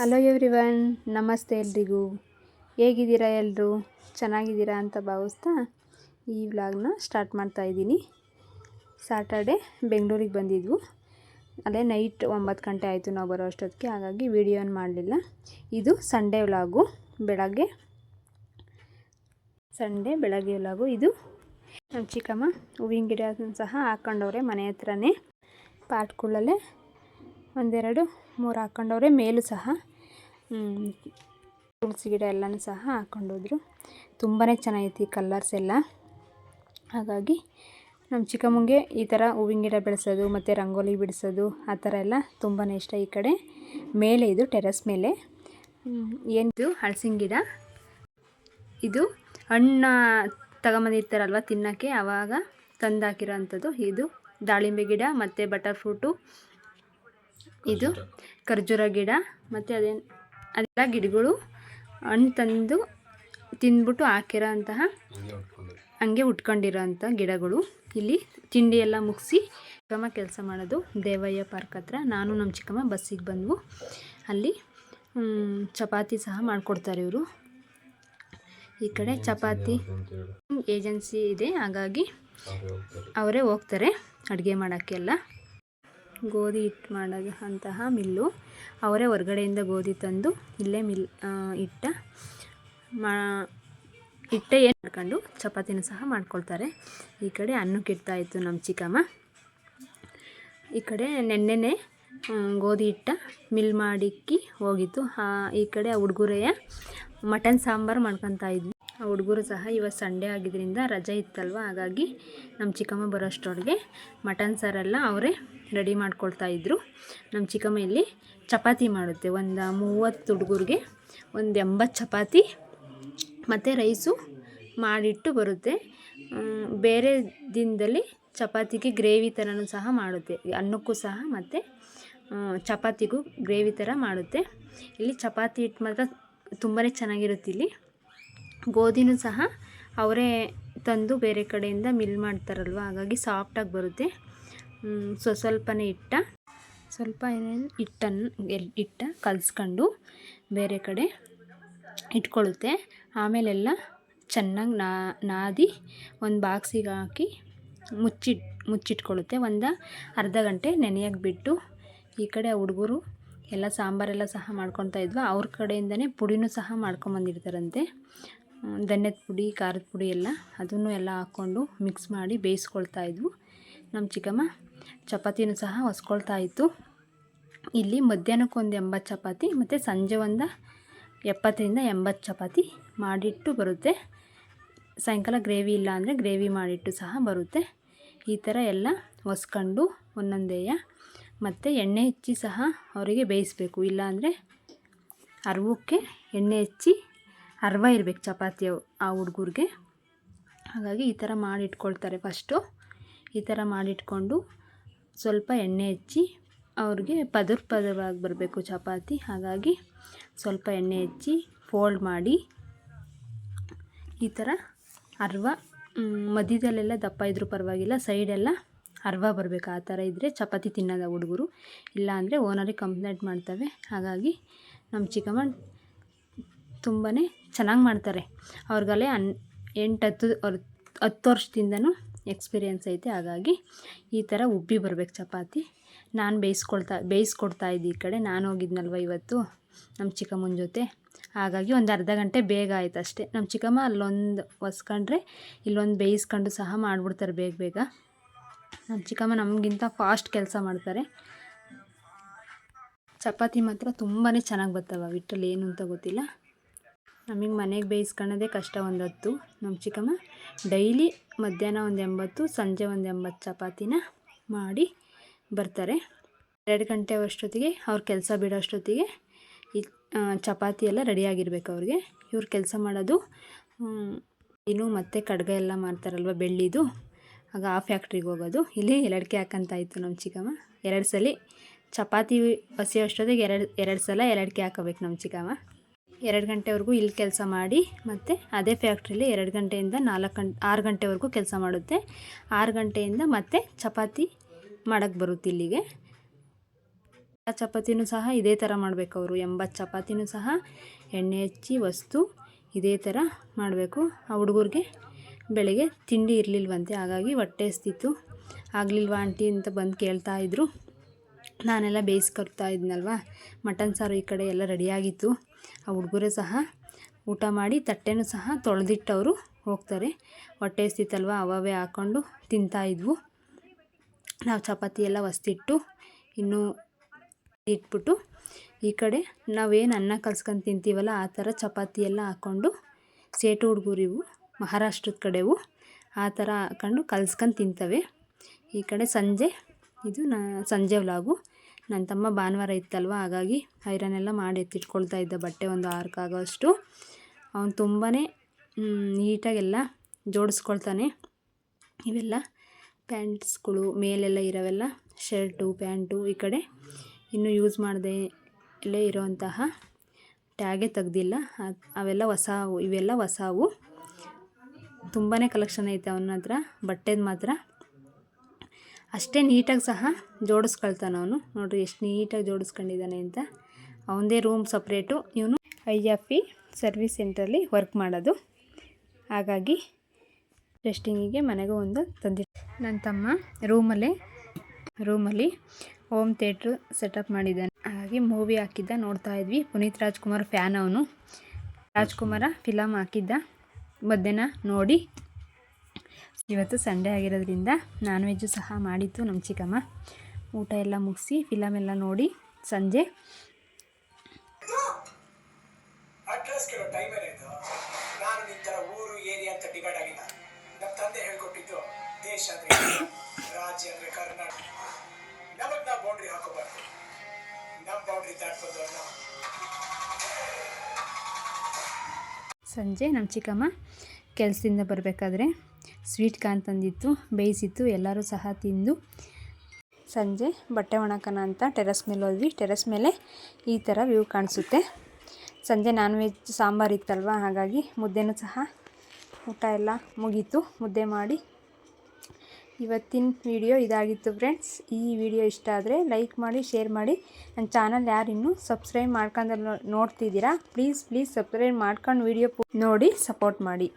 Hello everyone, ನಮಸ್ತೆ ಎಲ್ರಿಗೂ. ಹೇಗಿದ್ದೀರಾ ಎಲ್ಲರೂ? ಚೆನ್ನಾಗಿದ್ದೀರಾ ಅಂತ ಭಾವಿಸ್ತಾ ಈ ವ್ಲಾಗ್ನ ಸ್ಟಾರ್ಟ್ ಮಾಡ್ತಾ ಇದ್ದೀನಿ. ಸ್ಯಾಟರ್ಡೆ ಬೆಂಗಳೂರಿಗೆ ಬಂದಿದ್ವು. ಅಲ್ಲೇ ನೈಟ್ 9 ಗಂಟೆ ಆಯಿತು ನಾವು ಬರೋ ಅಷ್ಟೊತ್ತಿಗೆ, ಹಾಗಾಗಿ ವಿಡಿಯೋನ ಮಾಡಲಿಲ್ಲ. ಇದು ಸಂಡೇ ವ್ಲಾಗು, ಸಂಡೇ ಬೆಳಗ್ಗೆ ವ್ಲಾಗು. ಇದು ನಮ್ಮ ಚಿಕ್ಕಮ್ಮ ಹೂವಿನ ಗಿಡ ಸಹ ಹಾಕ್ಕೊಂಡವ್ರೆ ಮನೆ ಹತ್ರನೇ. ಪಾಟ್ಗಳಲ್ಲೇ 1, 2, 3 ಹಾಕ್ಕೊಂಡವ್ರೆ. ಮೇಲೂ ಸಹ ತುಳಸಿ ಗಿಡ ಎಲ್ಲನೂ ಸಹ ಹಾಕ್ಕೊಂಡೋದ್ರು. ತುಂಬಾ ಚೆನ್ನಾಗೈತಿ ಕಲರ್ಸ್ ಎಲ್ಲ. ಹಾಗಾಗಿ ನಮ್ಮ ಚಿಕ್ಕಮ್ಮಂಗೆ ಈ ಥರ ಹೂವಿನ ಗಿಡ ಬೆಳೆಸೋದು ಮತ್ತು ರಂಗೋಲಿ ಬಿಡಿಸೋದು ಆ ಥರ ಎಲ್ಲ ತುಂಬಾ ಇಷ್ಟ. ಈ ಕಡೆ ಮೇಲೆ ಇದು ಟೆರೆಸ್ ಮೇಲೆ ಏನಿದು ಹಲಸಿನ ಗಿಡ. ಇದು ಹಣ್ಣು ತಗೊಂಬಂದಿರ್ತಾರಲ್ವ ತಿನ್ನೋಕ್ಕೆ, ಆವಾಗ ತಂದಾಕಿರೋ ಅಂಥದ್ದು. ಇದು ದಾಳಿಂಬೆ ಗಿಡ ಮತ್ತು ಬಟರ್ ಫ್ರೂಟು. ಇದು ಖರ್ಜೂರ ಗಿಡ ಮತ್ತು ಅದೆಲ್ಲ ಗಿಡಗಳು ಹಣ್ಣು ತಂದು ತಿಂದ್ಬಿಟ್ಟು ಹಾಕಿರೋ ಅಂತಹ ಹಂಗೆ ಉಟ್ಕೊಂಡಿರೋ ಅಂಥ ಗಿಡಗಳು. ಇಲ್ಲಿ ತಿಂಡಿ ಎಲ್ಲ ಮುಗಿಸಿ ಚಿಕ್ಕಮ್ಮ ಕೆಲಸ ಮಾಡೋದು ದೇವಯ್ಯ ಪಾರ್ಕ್ ಹತ್ರ. ನಾನು ನಮ್ಮ ಚಿಕ್ಕಮ್ಮ ಬಸ್ಸಿಗೆ ಬಂದವು. ಅಲ್ಲಿ ಚಪಾತಿ ಸಹ ಮಾಡಿಕೊಡ್ತಾರೆ ಇವರು. ಈ ಕಡೆ ಚಪಾತಿ ಏಜೆನ್ಸಿ ಇದೆ, ಹಾಗಾಗಿ ಅವರೇ ಹೋಗ್ತಾರೆ ಅಡುಗೆ ಮಾಡೋಕ್ಕೆಲ್ಲ. ಗೋಧಿ ಹಿಟ್ಟು ಮಾಡೋದು ಅಂತಹ ಮಿಲ್ಲು. ಅವರೇ ಹೊರಗಡೆಯಿಂದ ಗೋಧಿ ತಂದು ಇಲ್ಲೇ ಹಿಟ್ಟೆ ಏನು ಮಾಡ್ಕೊಂಡು ಚಪಾತಿನೂ ಸಹ ಮಾಡ್ಕೊಳ್ತಾರೆ. ಈ ಕಡೆ ಅನ್ನಕ್ಕೆ ಇಡ್ತಾಯಿತ್ತು ನಮ್ಮ ಚಿಕ್ಕಮ್ಮ. ಈ ಕಡೆ ನೆನ್ನೆನೇ ಗೋಧಿ ಹಿಟ್ಟ ಮಿಲ್ ಮಾಡಿಕ್ಕಿ ಹೋಗಿತ್ತು. ಈ ಕಡೆ ಹುಡುಗರೆಯ ಮಟನ್ ಸಾಂಬಾರು ಮಾಡ್ಕೊತಾ ಇದ್ವಿ. ಆ ಹುಡುಗರು ಸಹ ಇವತ್ತು ಸಂಡೇ ಆಗಿದ್ದರಿಂದ ರಜೆ ಇತ್ತಲ್ವ, ಹಾಗಾಗಿ ನಮ್ಮ ಚಿಕ್ಕಮ್ಮ ಬರೋಷ್ಟರೊಳಗೆ ಮಟನ್ ಸಾರೆಲ್ಲ ಅವರೇ ರೆಡಿ ಮಾಡ್ಕೊಳ್ತಾಯಿದ್ರು. ನಮ್ಮ ಚಿಕ್ಕಮ್ಮ ಇಲ್ಲಿ ಚಪಾತಿ ಮಾಡುತ್ತೆ. ಒಂದು 30 ಹುಡುಗರಿಗೆ ಒಂದು 80 ಚಪಾತಿ ಮತ್ತು ರೈಸು ಮಾಡಿಟ್ಟು ಬರುತ್ತೆ. ಬೇರೆ ದಿನದಲ್ಲಿ ಚಪಾತಿಗೆ ಗ್ರೇವಿ ಥರನೂ ಸಹ ಮಾಡುತ್ತೆ. ಅನ್ನಕ್ಕೂ ಸಹ ಮತ್ತು ಚಪಾತಿಗೂ ಗ್ರೇವಿ ಥರ ಮಾಡುತ್ತೆ. ಇಲ್ಲಿ ಚಪಾತಿ ಹಿಟ್ಟು ಮಾತ್ರ ತುಂಬಾ ಚೆನ್ನಾಗಿರುತ್ತೆ. ಇಲ್ಲಿ ಗೋಧಿನೂ ಸಹ ಅವರೇ ತಂದು ಬೇರೆ ಕಡೆಯಿಂದ ಮಿಲ್ ಮಾಡ್ತಾರಲ್ವ, ಹಾಗಾಗಿ ಸಾಫ್ಟಾಗಿ ಬರುತ್ತೆ. ಸ್ವಲ್ಪನೇ ಸ್ವಲ್ಪ ಹಿಟ್ಟ ಕಲಿಸ್ಕೊಂಡು ಬೇರೆ ಕಡೆ ಇಟ್ಕೊಳ್ಳುತ್ತೆ. ಆಮೇಲೆಲ್ಲ ಚೆನ್ನಾಗಿ ನಾದಿ ಒಂದು ಬಾಕ್ಸಿಗೆ ಹಾಕಿ ಮುಚ್ಚಿಟ್ಕೊಳ್ಳುತ್ತೆ. ಒಂದು ಅರ್ಧ ಗಂಟೆ ನೆನೆಯೋಕ್ಕೆ ಬಿಟ್ಟು. ಈ ಕಡೆ ಹುಡುಗರು ಎಲ್ಲ ಸಾಂಬಾರೆಲ್ಲ ಸಹ ಮಾಡ್ಕೊತಾ ಇದ್ವು. ಅವ್ರ ಕಡೆಯಿಂದನೇ ಪುಡಿನೂ ಸಹ ಮಾಡ್ಕೊಂಬಂದಿರ್ತಾರಂತೆ. ಧನ್ಯದ ಪುಡಿ, ಖಾರದ ಪುಡಿ ಎಲ್ಲ, ಅದನ್ನು ಎಲ್ಲ ಹಾಕ್ಕೊಂಡು ಮಿಕ್ಸ್ ಮಾಡಿ ಬೇಯಿಸ್ಕೊಳ್ತಾ ಇದ್ವು. ನಮ್ಮ ಚಿಕ್ಕಮ್ಮ ಚಪಾತಿನೂ ಸಹ ಹೊಸ್ಕೊಳ್ತಾ ಇತ್ತು. ಇಲ್ಲಿ ಮಧ್ಯಾಹ್ನಕ್ಕೆ ಒಂದು 80 ಚಪಾತಿ ಮತ್ತು ಸಂಜೆ ಒಂದು 70-80 ಚಪಾತಿ ಮಾಡಿಟ್ಟು ಬರುತ್ತೆ. ಸಾಯಂಕಾಲ ಗ್ರೇವಿ ಇಲ್ಲ ಅಂದರೆ ಗ್ರೇವಿ ಮಾಡಿಟ್ಟು ಸಹ ಬರುತ್ತೆ. ಈ ಥರ ಎಲ್ಲ ಹೊಸ್ಕೊಂಡು ಒಂದೊಂದೇಯ ಮತ್ತು ಎಣ್ಣೆ ಹಚ್ಚಿ ಸಹ ಅವರಿಗೆ ಬೇಯಿಸಬೇಕು. ಇಲ್ಲಾಂದರೆ ಅರ್ವಕ್ಕೆ ಎಣ್ಣೆ ಹಚ್ಚಿ ಅರ್ವ ಇರಬೇಕು ಚಪಾತಿ ಆ ಹುಡುಗರಿಗೆ. ಹಾಗಾಗಿ ಈ ಥರ ಮಾಡಿಟ್ಕೊಳ್ತಾರೆ. ಫಸ್ಟು ಈ ಥರ ಮಾಡಿಟ್ಕೊಂಡು ಸ್ವಲ್ಪ ಎಣ್ಣೆ ಹಚ್ಚಿ ಅವ್ರಿಗೆ ಪದರವಾಗಿ ಬರಬೇಕು ಚಪಾತಿ. ಹಾಗಾಗಿ ಸ್ವಲ್ಪ ಎಣ್ಣೆ ಹಚ್ಚಿ ಫೋಲ್ಡ್ ಮಾಡಿ ಈ ಥರ ಅರ್ವ ಮಧ್ಯದಲ್ಲೆಲ್ಲ ದಪ್ಪ ಇದ್ರೂ ಪರವಾಗಿಲ್ಲ, ಸೈಡೆಲ್ಲ ಅರ್ವ ಬರಬೇಕು. ಆ ಥರ ಇದ್ದರೆ ಚಪಾತಿ ತಿನ್ನೋದ ಹುಡುಗರು. ಇಲ್ಲಾಂದರೆ ಓನರಿಗೆ ಕಂಪ್ಲೇಂಟ್ ಮಾಡ್ತವೆ. ಹಾಗಾಗಿ ನಮ್ಮ ಚಿಕ್ಕಮ್ಮ ತುಂಬಾ ಚೆನ್ನಾಗಿ ಮಾಡ್ತಾರೆ. ಅವ್ರಿಗಲ್ಲೇ 8-10 ವರ್ಷದಿಂದನೂ ಎಕ್ಸ್ಪೀರಿಯೆನ್ಸ್ ಐತೆ. ಹಾಗಾಗಿ ಈ ಥರ ಉಬ್ಬಿ ಬರಬೇಕು ಚಪಾತಿ. ನಾನು ಬೇಯಿಸ್ಕೊಡ್ತಾ ಇದ್ದೆ. ಈ ಕಡೆ ನಾನು ಹೋಗಿದ್ನಲ್ವ ಇವತ್ತು ನಮ್ಮ ಚಿಕ್ಕಮ್ಮನ ಜೊತೆ, ಹಾಗಾಗಿ ಒಂದು ಅರ್ಧ ಗಂಟೆ ಬೇಗ ಆಯ್ತು ಅಷ್ಟೇ. ನಮ್ಮ ಚಿಕ್ಕಮ್ಮ ಅಲ್ಲೊಂದು ಹೊಸ್ಕೊಂಡ್ರೆ ಇಲ್ಲೊಂದು ಬೇಯಿಸ್ಕೊಂಡು ಸಹ ಮಾಡಿಬಿಡ್ತಾರೆ ಬೇಗ. ನಮ್ಮ ಚಿಕ್ಕಮ್ಮ ನಮಗಿಂತ ಫಾಸ್ಟ್ ಕೆಲಸ ಮಾಡ್ತಾರೆ. ಚಪಾತಿ ಮಾತ್ರ ತುಂಬಾ ಚೆನ್ನಾಗಿ ಬರ್ತವೆ. ವಿಟ್ಟಲ್ಲಿ ಏನು ಅಂತ ಗೊತ್ತಿಲ್ಲ. ನಮಗೆ ಮನೆಗೆ ಬೇಯಿಸ್ಕೊಳ್ಳೋದೇ ಕಷ್ಟ. 10 ನಮ್ಮ ಚಿಕ್ಕಮ್ಮ ಡೈಲಿ ಮಧ್ಯಾಹ್ನ ಒಂದು 80, ಸಂಜೆ ಒಂದು 80 ಚಪಾತಿನ ಮಾಡಿ ಬರ್ತಾರೆ. 2 ಗಂಟೆ ಅಷ್ಟೊತ್ತಿಗೆ ಅವ್ರ ಕೆಲಸ ಬಿಡೋ ಅಷ್ಟೊತ್ತಿಗೆ ಈ ಚಪಾತಿ ಎಲ್ಲ ರೆಡಿಯಾಗಿರ್ಬೇಕು ಅವ್ರಿಗೆ. ಇವ್ರು ಕೆಲಸ ಮಾಡೋದು ಇನ್ನು ಮತ್ತು ಕಡ್ಗ ಎಲ್ಲ ಮಾಡ್ತಾರಲ್ವ ಬೆಳ್ಳಿದು, ಆಗ ಆ ಫ್ಯಾಕ್ಟ್ರಿಗೆ ಹೋಗೋದು. ಇಲ್ಲಿ ಎಲಡಿಕೆ ಹಾಕಂತ ಇತ್ತು ನಮ್ಮ ಚಿಕ್ಕಮ್ಮ. 2 ಸಲ ಚಪಾತಿ ಹಸಿ ಅಷ್ಟೊತ್ತಿಗೆ 2 ಸಲ ಎಲಡಿಕೆ ಹಾಕೋಬೇಕು ನಮ್ಮ ಚಿಕ್ಕಮ್ಮ. 2 ಗಂಟೆವರೆಗೂ ಇಲ್ಲಿ ಕೆಲಸ ಮಾಡಿ ಮತ್ತು ಅದೇ ಫ್ಯಾಕ್ಟ್ರಿಲಿ 2 ಗಂಟೆಯಿಂದ 6 ಗಂಟೆವರೆಗೂ ಕೆಲಸ ಮಾಡುತ್ತೆ. 6 ಗಂಟೆಯಿಂದ ಮತ್ತೆ ಚಪಾತಿ ಮಾಡೋಕ್ಕೆ ಬರುತ್ತೆ ಇಲ್ಲಿಗೆ. ಚಪಾತಿನೂ ಸಹ ಇದೇ ಥರ ಮಾಡಬೇಕು ಅವರು. 80 ಚಪಾತಿನೂ ಸಹ ಎಣ್ಣೆ ಹಚ್ಚಿ ಇದೇ ಥರ ಮಾಡಬೇಕು. ಆ ಹುಡುಗರಿಗೆ ಬೆಳಗ್ಗೆ ತಿಂಡಿ ಇರಲಿಲ್ವಂತೆ, ಹಾಗಾಗಿ ಹೊಟ್ಟೆ ಹಸ್ತಿತ್ತು. ಆಗಲಿಲ್ವಾ ಆಂಟಿ ಅಂತ ಬಂದು ಕೇಳ್ತಾಯಿದ್ರು. ನಾನೆಲ್ಲ ಬೇಯಿಸ್ಕೊಡ್ತಾ ಇದ್ನಲ್ವ, ಮಟನ್ ಸಾರು ಈ ಕಡೆ ಎಲ್ಲ ರೆಡಿಯಾಗಿತ್ತು. ಆ ಹುಡುಗರೇ ಸಹ ಊಟ ಮಾಡಿ ತಟ್ಟೆನೂ ಸಹ ತೊಳೆದಿಟ್ಟವರು ಹೋಗ್ತಾರೆ. ಹೊಟ್ಟೆ ಹಸ್ತಿತ್ತಲ್ವ, ಅವೇ ಹಾಕ್ಕೊಂಡು ತಿಂತಾಯಿದ್ವು. ನಾವು ಚಪಾತಿ ಎಲ್ಲ ಹೊಸ್ತಿಟ್ಟು ಇನ್ನೂ ಇಟ್ಬಿಟ್ಟು ಈ ಕಡೆ ನಾವೇನು ಅನ್ನ ಕಲ್ಸ್ಕೊಂಡು ತಿಂತೀವಲ್ಲ ಆ ಥರ ಚಪಾತಿ ಎಲ್ಲ ಹಾಕ್ಕೊಂಡು, ಸೇಟು ಹುಡುಗರು ಇವು ಮಹಾರಾಷ್ಟ್ರದ ಕಡೆವು, ಆ ಥರ ಹಾಕ್ಕೊಂಡು ಕಲ್ಸ್ಕೊಂಡು ತಿಂತವೆ. ಈ ಕಡೆ ಇದು ಸಂಜೆ ವ್ಲಾಗು. ನನ್ನ ತಮ್ಮ ಭಾನುವಾರ ಇತ್ತಲ್ವ, ಹಾಗಾಗಿ ಐರನ್ ಎಲ್ಲ ಮಾಡಿ ಎತ್ತಿಟ್ಕೊಳ್ತಾ ಇದ್ದ ಬಟ್ಟೆ ಒಂದು 6 ಆಗೋಷ್ಟು. ಅವನು ತುಂಬಾ ನೀಟಾಗೆಲ್ಲ ಜೋಡಿಸ್ಕೊಳ್ತಾನೆ. ಇವೆಲ್ಲ ಪ್ಯಾಂಟ್ಸ್ಗಳು ಮೇಲೆಲ್ಲ ಇರೋವೆಲ್ಲ ಶರ್ಟು ಪ್ಯಾಂಟು, ಈ ಕಡೆ ಇನ್ನೂ ಯೂಸ್ ಮಾಡದೆ ಇಲ್ಲೇ ಇರೋವಂತಹ ಟ್ಯಾಗೇ ತೆಗ್ದಿಲ್ಲ, ಅವೆಲ್ಲ ಹೊಸವು. ಇವೆಲ್ಲ ಹೊಸವು. ತುಂಬಾ ಕಲೆಕ್ಷನ್ ಐತೆ ಅವನ ಹತ್ರ ಬಟ್ಟೆದು ಮಾತ್ರ. ಅಷ್ಟೇ ನೀಟಾಗಿ ಸಹ ಜೋಡಿಸ್ಕೊಳ್ತಾನೆ ಅವನು. ನೋಡಿರಿ ಎಷ್ಟು ನೀಟಾಗಿ ಜೋಡಿಸ್ಕೊಂಡಿದ್ದಾನೆ ಅಂತ. ಅವನದೇ ರೂಮ್ ಸಪ್ರೇಟು. ಇವನು IFE ಸರ್ವಿಸ್ ಸೆಂಟ್ರಲ್ಲಿ ವರ್ಕ್ ಮಾಡೋದು, ಹಾಗಾಗಿ ಟೆಸ್ಟಿಂಗಿಗೆ ಮನೆಗೂ ಒಂದು ನನ್ನ ತಮ್ಮ ರೂಮಲ್ಲಿ ಹೋಮ್ ಥಿಯೇಟ್ರು ಸೆಟಪ್ ಮಾಡಿದ್ದಾನೆ. ಹಾಗಾಗಿ ಮೂವಿ ಹಾಕಿದ್ದ ನೋಡ್ತಾ ಇದ್ವಿ. ಪುನೀತ್ ರಾಜ್ಕುಮಾರ್ ಫ್ಯಾನ್ ಅವನು. ರಾಜ್ಕುಮಾರ ಫಿಲಮ್ ಹಾಕಿದ್ದ, ಮಧ್ಯಾಹ್ನ ನೋಡಿ. ಇವತ್ತು ಸಂಡೇ ಆಗಿರೋದ್ರಿಂದ ನಾನ್ ವೆಜ್ಜು ಸಹ ಮಾಡಿತ್ತು ನಮ್ಮ ಚಿಕ್ಕಮ್ಮ. ಊಟ ಎಲ್ಲ ಮುಗಿಸಿ ಫಿಲಮ್ ಎಲ್ಲ ನೋಡಿ ಸಂಜೆ ನಮ್ಮ ಚಿಕ್ಕಮ್ಮ ಕೆಲಸದಿಂದ ಬರಬೇಕಾದ್ರೆ ಸ್ವೀಟ್ ಕಾರ್ನ್ ತಂದಿತ್ತು, ಬೇಯಿಸಿತ್ತು. ಎಲ್ಲರೂ ಸಹ ತಿಂದು ಸಂಜೆ ಬಟ್ಟೆ ಒಣಕೋಣ ಅಂತ ಟೆರೆಸ್ ಮೇಲೆ ಹೋದ್ವಿ. ಟೆರೆಸ್ ಮೇಲೆ ಈ ಥರ ವ್ಯೂ ಕಾಣಿಸುತ್ತೆ. ಸಂಜೆ ನಾನ್ ವೆಜ್ ಸಾಂಬಾರು ಇತ್ತಲ್ವ, ಹಾಗಾಗಿ ಮುದ್ದೆನೂ ಸಹ ಊಟ ಎಲ್ಲ ಮುಗೀತು. ಮುದ್ದೆ ಮಾಡಿ ಇವತ್ತಿನ ವಿಡಿಯೋ ಇದಾಗಿತ್ತು ಫ್ರೆಂಡ್ಸ್. ಈ ವಿಡಿಯೋ ಇಷ್ಟ ಆದರೆ ಲೈಕ್ ಮಾಡಿ, ಶೇರ್ ಮಾಡಿ. ನನ್ನ ಚಾನಲ್ ಯಾರು ಇನ್ನೂ ಸಬ್ಸ್ಕ್ರೈಬ್ ಮಾಡ್ಕೊಂಡು ನೋಡ್ತಿದ್ದೀರಾ, ಪ್ಲೀಸ್ ಸಬ್ಸ್ಕ್ರೈಬ್ ಮಾಡ್ಕೊಂಡು ವಿಡಿಯೋ ನೋಡಿ ಸಪೋರ್ಟ್ ಮಾಡಿ.